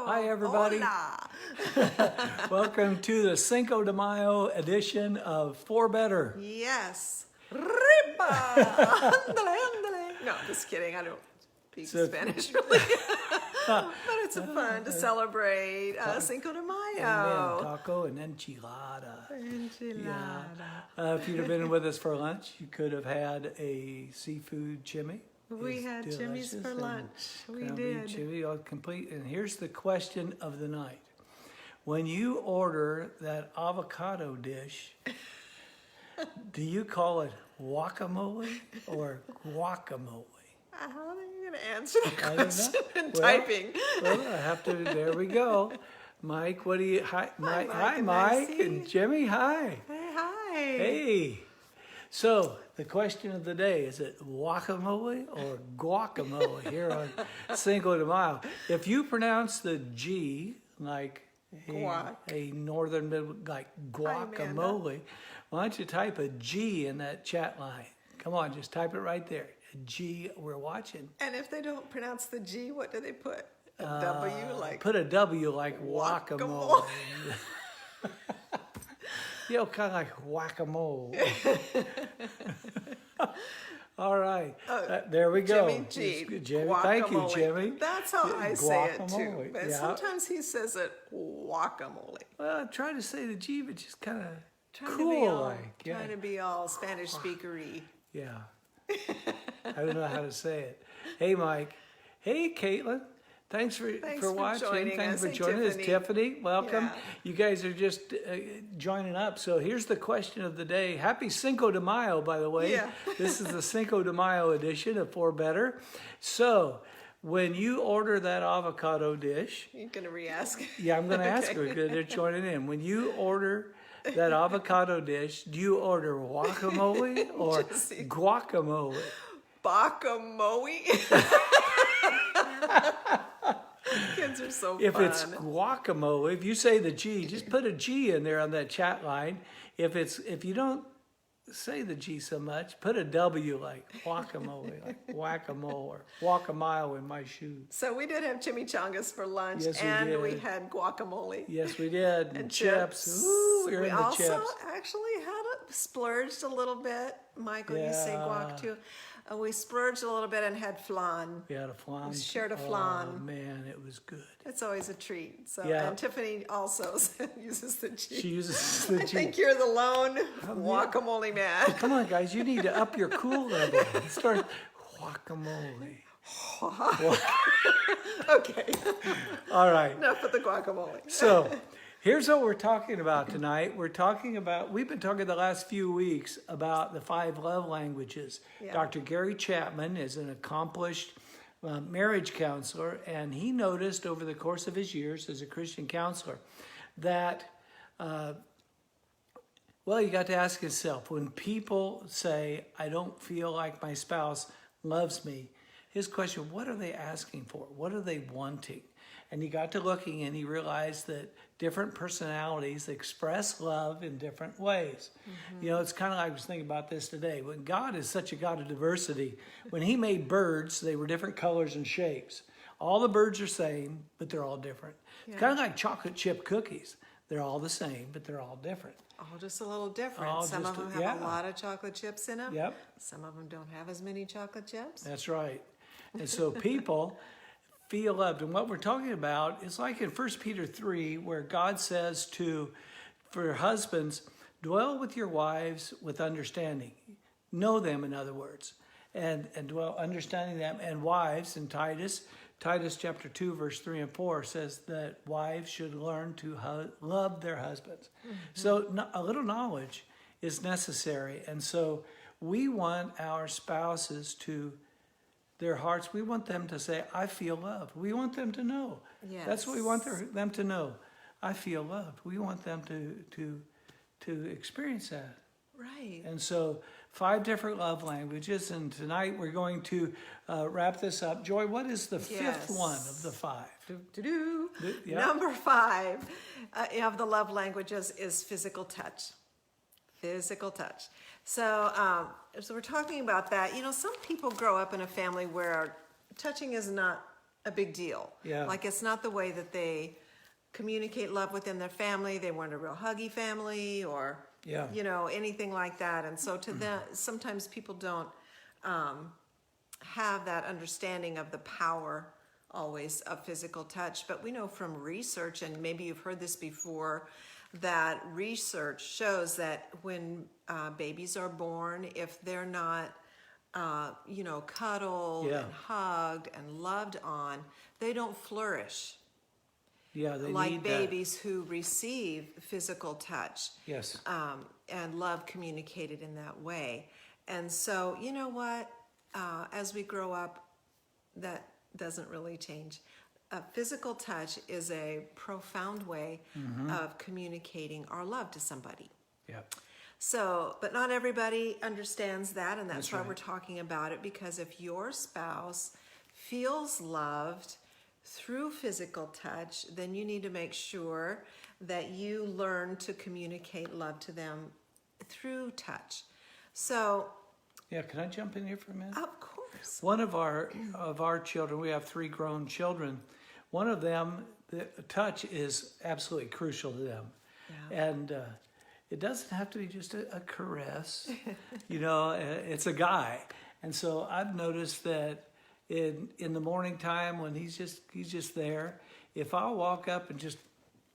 Hi, everybody. Hola. Welcome to the Cinco de Mayo edition of For Better. Yes. Ripa. Ándale, ándale. No, just kidding. I don't speak So- Spanish really. But it's fun to celebrate Cinco de Amen. Mayo. Taco and enchilada. Enchilada. If you'd have been with us for lunch, you could have had a seafood chimney. We It's had chimneys delicious, for and lunch. We ground beef did. chimney, all complete. And here's the question of the night. When you order that avocado dish, do you call it guacamole or guacamole? How are you going to answer the I don't know. question in Well, typing? Well, I have to. There we go. Mike, what do you? Hi, Mike. Mike Hi, and Mike Maxie. and Jimmy. Hi. Hey, hi. Hey. So the question of the day is: it guacamole or guacamole here on Cinco de Mayo? If you pronounce the G like Guac. a northern middle like guacamole, why don't you type a G in that chat line? Come on, just type it right there. A G. We're watching. And if they don't pronounce the G, what do they put? A W, like Put a W like guacamole. You know, kind of like whack-a-mole. All right. There we go. Jimmy G. It's good, Jimmy. Thank you, Guacamole. Jimmy. That's how I say it too. Guacamole, But yeah. sometimes he says it guacamole. Well, I'm trying to say the G, but just kind of Trying cool to be all, like. Yeah. trying to be all Spanish speakery. Yeah. I don't know how to say it. Hey, Mike. Hey, Caitlin. Thanks for watching. joining Thanks us. for Hey, joining us. Tiffany, welcome. Yeah. You guys are just joining up. So here's the question of the day. Happy Cinco de Mayo, by the way. Yeah. This is the Cinco de Mayo edition of For Better. So when you order that avocado dish, You're going to re-ask? yeah, I'm going to ask Okay. her because they're joining in. When you order that avocado dish, do you order guacamole or Jesse. guacamole? Guacamole? Kids are so If fun. it's guacamole, if you say the G, just put a G in there on that chat line. If you don't say the G so much, put a W like guacamole, like whack-a-mole or walk a mile in my shoes. So we did have chimichangas for lunch, Yes, we and we did. had guacamole. Yes, we did. And chips. Ooh, you're We into also chips. actually had splurged a little bit. Michael, you say guac Yeah. too. We splurged a little bit and had flan. We had a flan. We shared a Oh, flan. man, it was good. It's always a treat. So, Yeah. and Tiffany also uses the G. She uses the I G. think you're the lone guacamole man. Come on, guys, you need to up your cool level. Start guacamole. Okay, All right. enough with the guacamole. So, here's what we're talking about tonight. We've been talking the last few weeks about the 5 love languages. Yeah. Dr. Gary Chapman is an accomplished marriage counselor, and he noticed over the course of his years as a Christian counselor that, you got to ask yourself, when people say, I don't feel like my spouse loves me, his question, what are they asking for? What are they wanting? And he got to looking and he realized that different personalities express love in different ways. You know, it's kind of like I was thinking about this today. When God is such a God of diversity, when he made birds, they were different colors and shapes. All the birds are same, but they're all different. It's kind of like chocolate chip cookies. They're all the same, but they're all different. Oh, just a little different. Oh, Some just of them a- have a yeah. lot of chocolate chips in them. Yep. Some of them don't have as many chocolate chips. That's right. And so people feel loved. And what we're talking about is like in 1 Peter 3, where God says for husbands, dwell with your wives with understanding. Know them, in other words, and dwell understanding them. And wives in Titus chapter 2, verse 3 and 4 says that wives should learn to love their husbands. So a little knowledge is necessary. And so we want our spouses to, their hearts, we want them to say, I feel loved. We want them to know. Yes. That's what we want them to know. I feel loved. We want them to experience that. Right. And so 5 different love languages. And tonight we're going to wrap this up. Joy, what is the 5th one of the 5? Do-do-do. Yeah. Number 5 of the love languages is physical touch. Physical touch. So we're talking about that. You know, some people grow up in a family where touching is not a big deal. Yeah. Like it's not the way that they communicate love within their family. They weren't a real huggy family or, Yeah. you know, anything like that. And so to them, sometimes people don't have that understanding of the power always of physical touch. But we know from research, and maybe you've heard this before, that research shows that when babies are born, if they're not you know, cuddled Yeah. and hugged and loved on, they don't flourish Yeah, they like need babies who receive physical touch that. Yes. and love communicated in that way. And so, you know what? As we grow up, that doesn't really change. Physical touch is a profound way of communicating our love to somebody. Yeah. So, but not everybody understands that, and that's That's why right. we're talking about it, because if your spouse feels loved through physical touch, then you need to make sure that you learn to communicate love to them through touch. So, Yeah, can I jump in here for a minute? of course. One of our children, we have 3 grown children. One of them, the touch is absolutely crucial to them. Yeah. And it doesn't have to be just a caress. You know, it's a guy. And so I've noticed that in the morning time when he's just there, if I walk up and just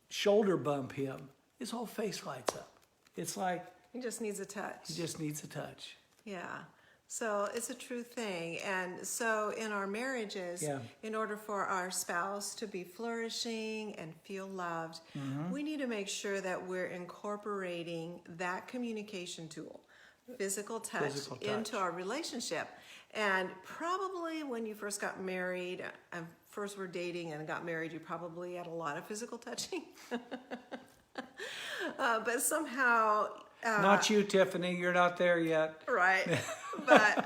shoulder bump him, his whole face lights up. It's like He just needs a touch. he just needs a touch. Yeah. So it's a true thing. And so in our marriages, Yeah. in order for our spouse to be flourishing and feel loved, we need to make sure that we're incorporating that communication tool, physical touch, Physical touch. into our relationship. And probably when you first got married, and first were dating and got married, you probably had a lot of physical touching. But somehow... Not you, Tiffany. You're not there yet. Right. But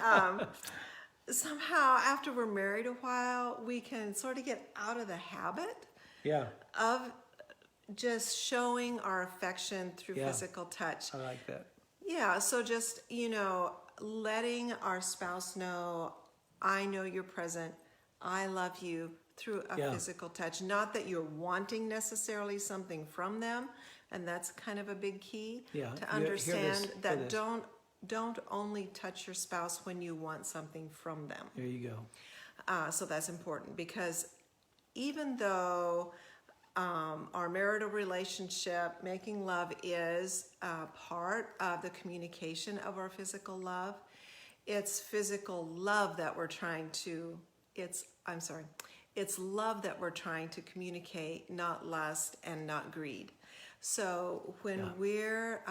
somehow after we're married a while, we can sort of get out of the habit Yeah, of just showing our affection through Yeah. physical touch. I like that. Yeah, so just, you know, letting our spouse know, I know you're present, I love you, through a Yeah. physical touch. Not that you're wanting necessarily something from them, and that's kind of a big key Yeah, to hear this, understand hear that this. don't only touch your spouse when you want something from them. There you go. So that's important, because even though our marital relationship, making love, is part of the communication of our physical love, it's physical love that we're trying to, it's love that we're trying to communicate, not lust and not greed. So when Yeah. we're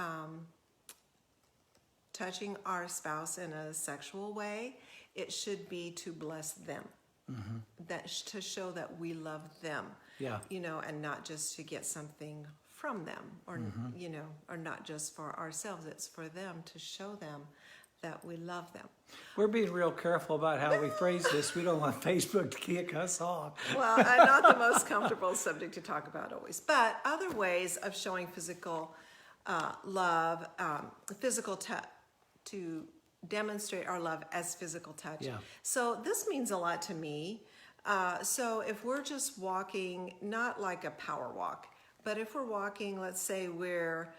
touching our spouse in a sexual way, it should be to bless them. To show that we love them. Yeah. You know, and not just to get something from them, or you know, or not just for ourselves. It's for them, to show them that we love them. We're being real careful about how we phrase this. We don't want Facebook to kick us off. Well, I'm not the most comfortable subject to talk about always, but other ways of showing physical love, to demonstrate our love as physical touch. Yeah. So this means a lot to me. So if we're just walking, not like a power walk, but if we're walking, let's say we're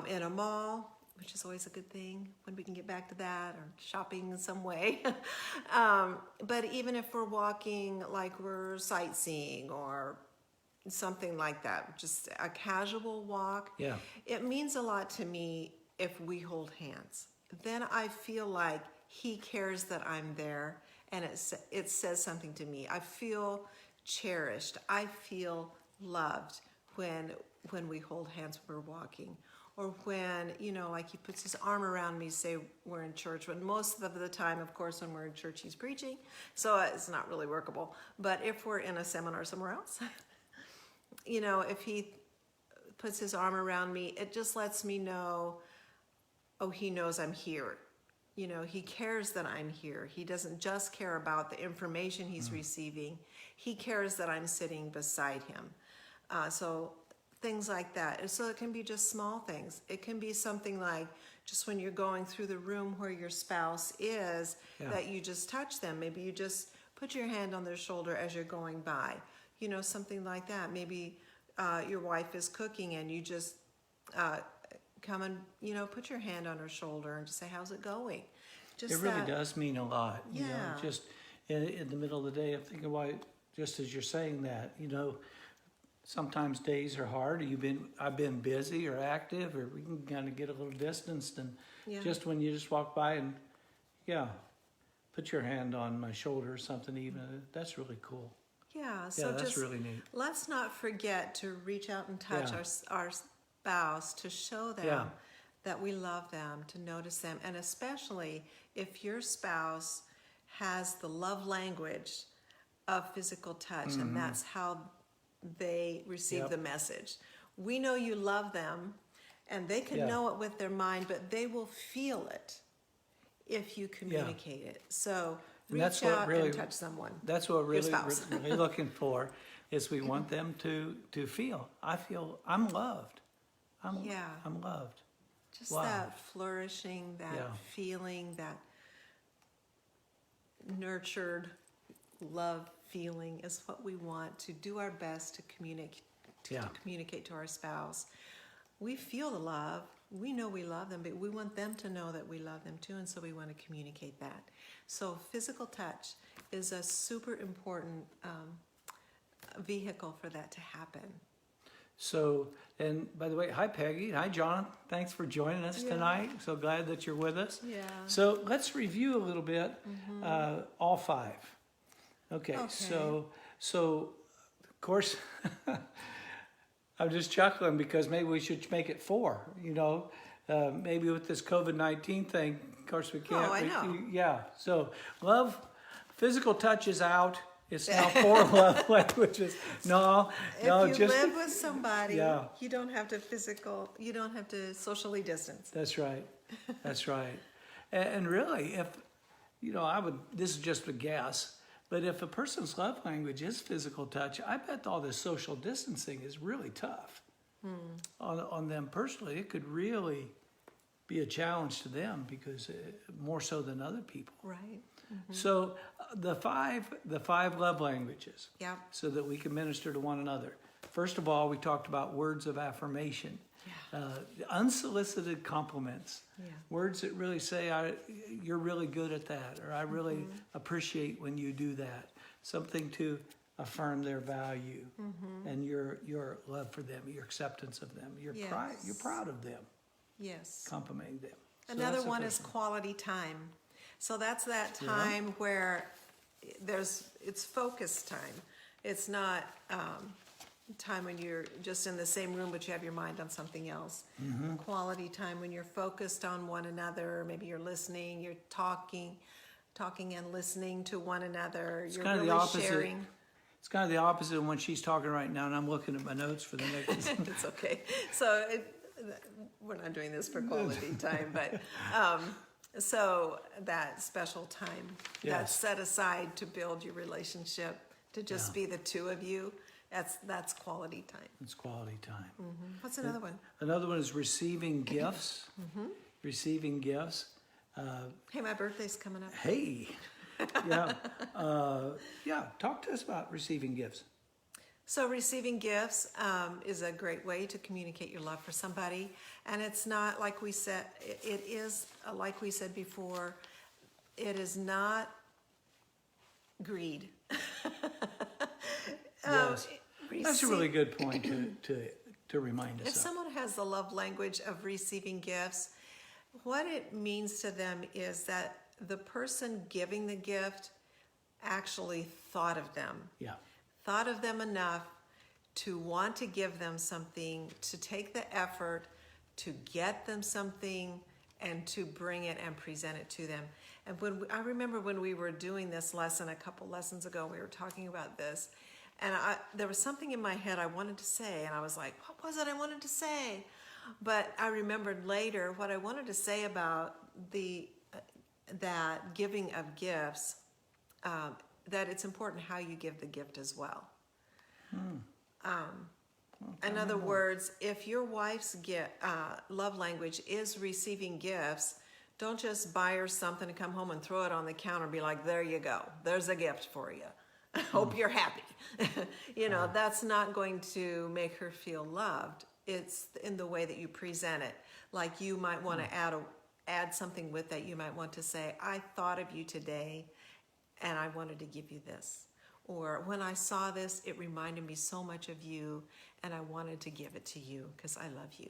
in a mall, which is always a good thing when we can get back to that, or shopping in some way. But even if we're walking like we're sightseeing or something like that, just a casual walk, Yeah. it means a lot to me if we hold hands. Then I feel like he cares that I'm there, and it says something to me. I feel cherished. I feel loved when we hold hands when we're walking. Or when, you know, like he puts his arm around me, say we're in church. When most of the time, of course, when we're in church, he's preaching. So it's not really workable. But if we're in a seminar somewhere else, you know, if he puts his arm around me, it just lets me know, oh, he knows I'm here. You know, he cares that I'm here. He doesn't just care about the information he's receiving. He cares that I'm sitting beside him. So things like that. And so it can be just small things. It can be something like just when you're going through the room where your spouse is, Yeah. that you just touch them. Maybe you just put your hand on their shoulder as you're going by. You know, something like that. Maybe your wife is cooking and you just come and, you know, put your hand on her shoulder and just say, how's it going? Just It really does mean a lot. You know, Yeah. just in the middle of the day, I'm thinking, why, just as you're saying that, you know, sometimes days are hard. I've been busy or active, or we can kind of get a little distanced, and Yeah. just when you just walk by and, put your hand on my shoulder or something, even, that's really cool. Yeah, so that's just really neat. let's not forget to reach out and touch Yeah. our spouse, to show them Yeah. that we love them, to notice them, and especially if your spouse has the love language of physical touch, and that's how they receive Yep. the message. We know you love them, and they can Yeah. know it with their mind, but they will feel it if you communicate it. So And reach that's what out really- and touch someone. That's what Your really spouse. we're really looking for, is we want them to feel. I feel I'm loved. Yeah. I'm loved. Just Wow. that flourishing, that Yeah. feeling, that nurtured love feeling is what we want, to do our best to communicate Yeah. to our spouse. We feel the love. We know we love them, but we want them to know that we love them too, and so we want to communicate that. So physical touch is a super important vehicle for that to happen. So, and by the way, hi Peggy, hi John. Thanks for joining us Yeah. tonight. So glad that you're with us. Yeah. So let's review a little bit, all five. Okay. Okay. So of course, I'm just chuckling because maybe we should make it 4. You know, maybe with this COVID-19 thing, of course we can't. I know. Yeah. So love, physical touch is out. It's now 4 love languages. No, If you just. live with somebody, Yeah. you don't have to socially distance. That's right. That's right. And really, if, you know, this is just a guess, but if a person's love language is physical touch, I bet all this social distancing is really tough on them personally. It could really be a challenge to them because more so than other people. Right. So the five love languages, Yeah. so that we can minister to one another. First of all, we talked about words of affirmation, unsolicited compliments, words that really say, "You're really good at that," or "I really appreciate when you do that." Something to affirm their value and your love for them, your acceptance of them, your pride. You're Yes. proud of them, Yes. complimenting them. So Another that's the one first is quality time. So that's that Yeah. time where it's focus time. It's not time when you're just in the same room but you have your mind on something else. Quality time when you're focused on one another. Maybe you're listening, you're talking and listening to one another. You're kind of really the opposite. sharing. It's kind of the opposite of when she's talking right now, and I'm looking at my notes for the next. It's okay. So we're not doing this for quality time, but so that special time that's Yes. set aside to build your relationship, to just Yeah. be the two of you, that's quality time. It's quality time. What's another one? Another one is receiving gifts. Receiving gifts. Hey, my birthday's coming up. Hey, talk to us about receiving gifts. So receiving gifts is a great way to communicate your love for somebody, and it's not like we said. It is like we said before. It is not greed. Yes, that's a receive- really good point to remind If us of. someone has the love language of receiving gifts, what it means to them is that the person giving the gift actually thought of them. Yeah, Thought of them enough to want to give them something, to take the effort to get them something and to bring it and present it to them. And I remember when we were doing this lesson a couple lessons ago, we were talking about this, and there was something in my head I wanted to say, and I was like, what was it I wanted to say? But I remembered later what I wanted to say about that giving of gifts, that it's important how you give the gift as well. In other words, if your wife's love language is receiving gifts, Don't just buy her something and come home and throw it on the counter and be like, there you go. There's a gift for you. I hope you're happy. That's not going to make her feel loved. It's in the way that you present it. Like you might want to add something with that. You might want to say, I thought of you today and I wanted to give you this. Or when I saw this, it reminded me so much of you and I wanted to give it to you because I love you.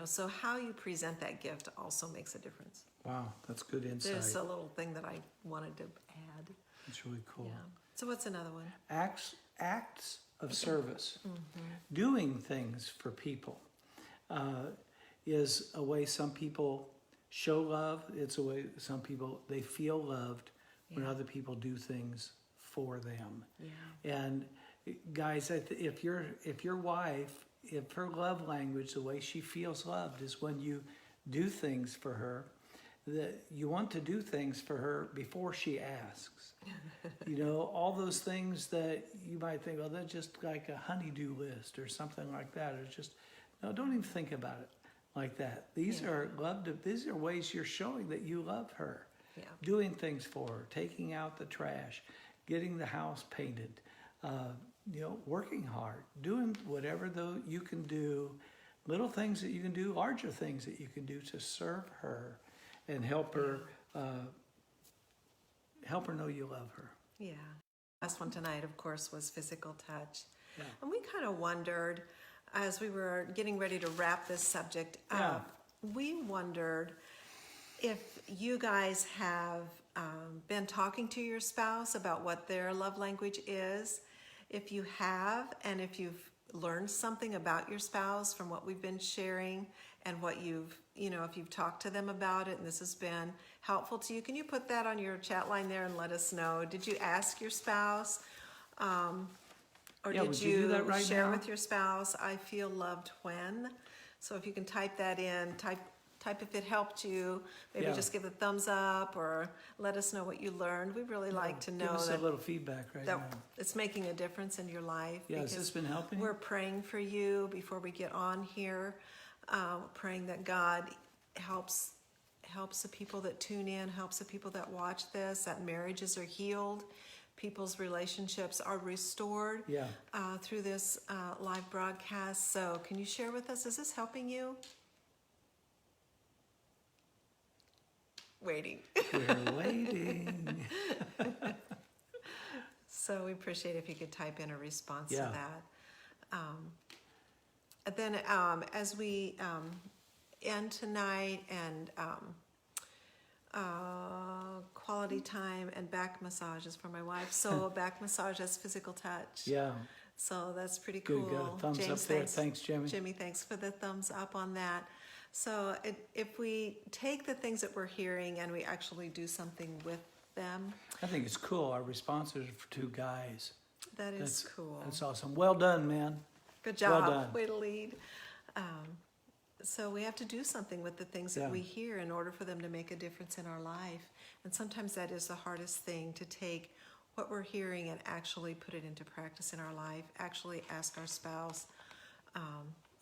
So how you present that gift also makes a difference. Wow, that's good insight. There's a little thing that I wanted to add. It's really cool. Yeah. So what's another one? Acts of service. Doing things for people is a way some people show love. It's a way some people, they feel loved when other people do things for them. Yeah. And guys, if your wife, if her love language, the way she feels loved is when you do things for her, that you want to do things for her before she asks. All those things that you might think, well, that's just like a honey-do list or something like that. Or just, no, don't even think about it like that. These are ways you're showing that you love her. Yeah. Doing things for her, taking out the trash, getting the house painted, working hard, doing whatever you can do, little things that you can do, larger things that you can do to serve her and help her know you love her. Yeah. Last one tonight, of course, was physical touch. Yeah. And we kind of wondered, as we were getting ready to wrap this subject up, we wondered if you guys have been talking to your spouse about what their love language is. If you have, and if you've learned something about your spouse from what we've been sharing and what if you've talked to them about it and this has been helpful to you, can you put that on your chat line there and let us know? Did you ask your spouse? Or did would you do that right share now? with your spouse, I feel loved when? So if you can type that in, type if it helped you, maybe just give a thumbs up or let us know what you learned. We'd really like to know Give us that a little feedback right now. it's making a difference in your life. Yeah, has because this been helping you? We're praying for you before we get on here, praying that God helps the people that tune in, helps the people that watch this, that marriages are healed, people's relationships are restored through this live broadcast. So can you share with us, is this helping you? Waiting. We're waiting. So we appreciate if you could type in a response to that. And then as we end tonight and quality time and back massages for my wife. So back massage, that's physical touch. Yeah. So that's pretty Good. cool. Got a thumbs up there. Thanks, Jimmy. Jimmy, thanks for the thumbs up on that. So if we take the things that we're hearing and we actually do something with them. I think it's cool. Our responses are for two guys. That's cool. That's awesome. Well done, man. Good job. Well done. Way to lead. So we have to do something with the things that we hear in order for them to make a difference in our life. And sometimes that is the hardest thing, to take what we're hearing and actually put it into practice in our life, actually ask our spouse,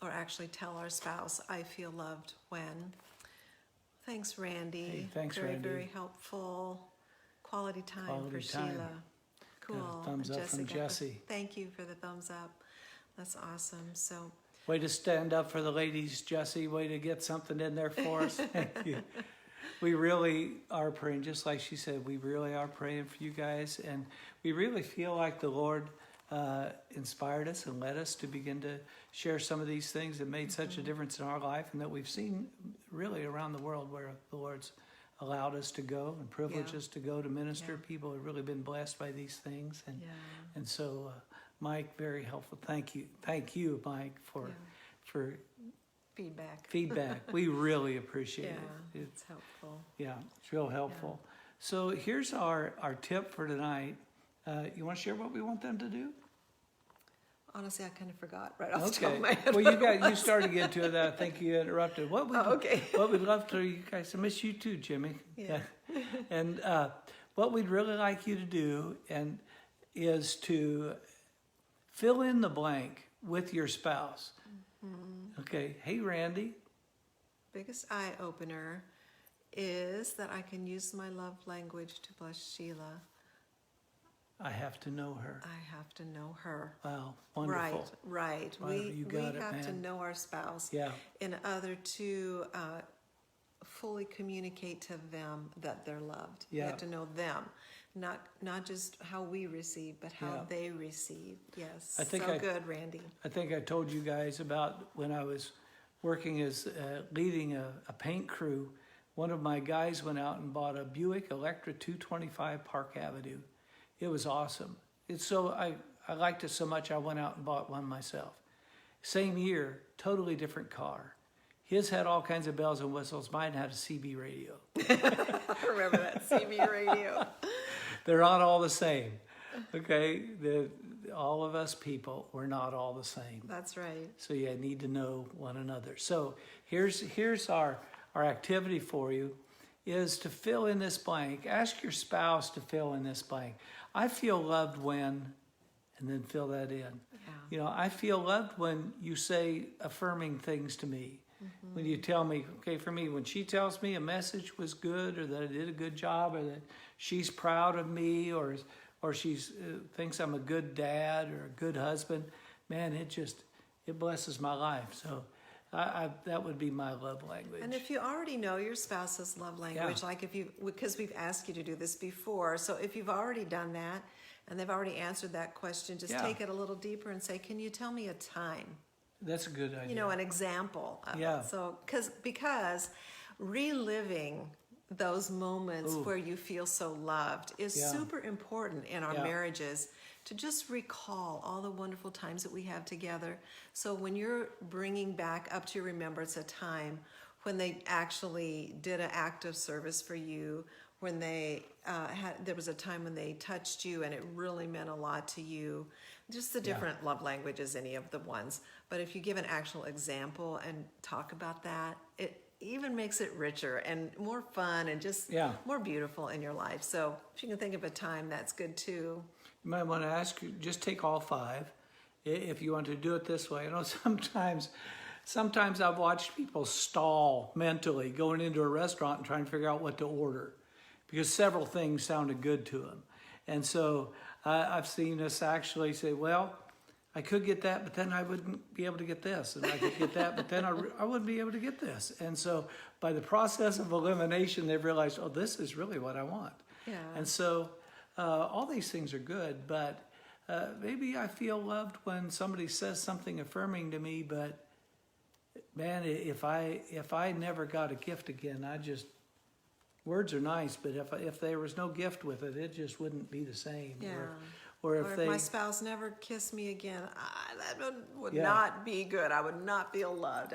or actually tell our spouse, I feel loved when. Thanks, Randy. Hey, thanks, very, Randy. Very helpful. Quality time Quality for time. Sheila. Cool. Yeah, thumbs And up from Jesse. Thank you for the thumbs up. That's awesome. So Way to stand up for the ladies, Jesse. Way to get something in there for us. Thank you. We really are praying, just like she said, we really are praying for you guys. And we really feel like the Lord inspired us and led us to begin to share some of these things that made such a difference in our life, and that we've seen really around the world where the Lord's allowed us to go and privileged us to go to minister. People have really been blessed by these things. And so, Mike, very helpful. Thank you, Mike, for feedback. We really appreciate it. It's helpful. Yeah, it's real helpful. So here's our tip for tonight. You want to share what we want them to do? Honestly, I kind of forgot right off the top of my head. Well, you started getting to that. I think you interrupted. What we'd love for you guys, I miss you too, Jimmy. Yeah. And what we'd really like you to do is to fill in the blank with your spouse. Okay. Hey, Randy. Biggest eye opener is that I can use my love language to bless Sheila. I have to know her. I have to know her. Wow, wonderful. Right. Wonderful. You got we it, have to man. know our spouse Yeah. in order to fully communicate to them that they're loved. Yeah. We have to know them, not just how we receive, but how Yeah. they receive. Yes. I think so I- good, Randy. I think I told you guys about when I was working as leading a paint crew. One of my guys went out and bought a Buick Electra 225 Park Avenue. It was awesome. I liked it so much I went out and bought one myself. Same year, totally different car. His had all kinds of bells and whistles. Mine had a CB radio. I remember that CB radio. They're not all the same. Okay, all of us people, we're not all the same. That's right. So you need to know one another. So here's our activity for you, is to fill in this blank. Ask your spouse to fill in this blank. I feel loved when, and then fill that in. Yeah. You know, I feel loved when you say affirming things to me. Mm-hmm. When you tell me, okay, for me, when she tells me a message was good, or that I did a good job, or that she's proud of me, or she's thinks I'm a good dad or a good husband, man, it blesses my life. So that would be my love language. And if you already know your spouse's love language, Yeah. like because we've asked you to do this before, so if you've already done that and they've already answered that question, just Yeah. take it a little deeper and say, can you tell me a time? That's a good idea. You know, an example of Yeah. it. So, because reliving those moments Ooh. where you feel so loved is Yeah. super important in our Yeah. marriages, to just recall all the wonderful times that we have together. So when you're bringing back up to your remembrance a time when they actually did an act of service for you, when they there was a time when they touched you and it really meant a lot to you, just the different love languages, any of the ones. But if you give an actual example and talk about that, it even makes it richer and more fun and just Yeah. more beautiful in your life. So if you can think of a time, that's good too. You might want to ask, just take all 5 if you want to do it this way. I know sometimes I've watched people stall mentally going into a restaurant and trying to figure out what to order because several things sounded good to them. And so I've seen us actually say, well, I could get that, but then I wouldn't be able to get this. And I could get that, but then I wouldn't be able to get this. And so by the process of elimination, they've realized, oh, this is really what I want. Yeah. And so all these things are good, but maybe I feel loved when somebody says something affirming to me, but man, if I never got a gift again, words are nice, but if there was no gift with it, it just wouldn't be the same. Yeah. Or Or if if my spouse never kissed me again, that would Yeah. not be good. I would not feel loved.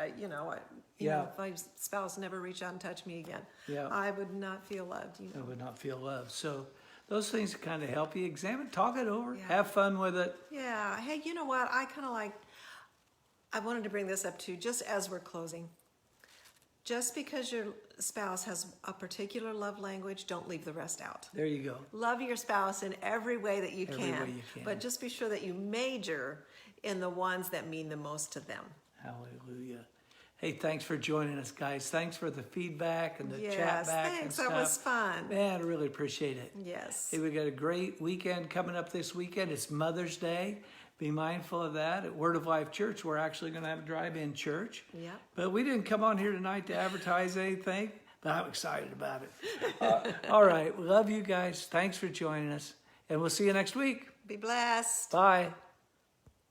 Yeah. If my spouse never reached out and touched me again, Yeah. I would not feel loved. I would not feel loved. So those things kind of help you examine, talk it over, Yeah. have fun with it. Yeah. Hey, you know what? I wanted to bring this up too, just as we're closing. Just because your spouse has a particular love language, don't leave the rest out. There you go. Love your spouse in every way that you Every can, way you can. but just be sure that you major in the ones that mean the most to them. Hallelujah. Hey, thanks for joining us, guys. Thanks for the feedback and the chat Yes, back and thanks. stuff. That was fun. Man, I really appreciate it. Yes. Hey, we got a great weekend coming up this weekend. It's Mother's Day. Be mindful of that. At Word of Life Church, we're actually going to have a drive-in church. Yep. But we didn't come on here tonight to advertise anything, but I'm excited about it. All right. We love you guys. Thanks for joining us. And we'll see you next week. Be blessed. Bye.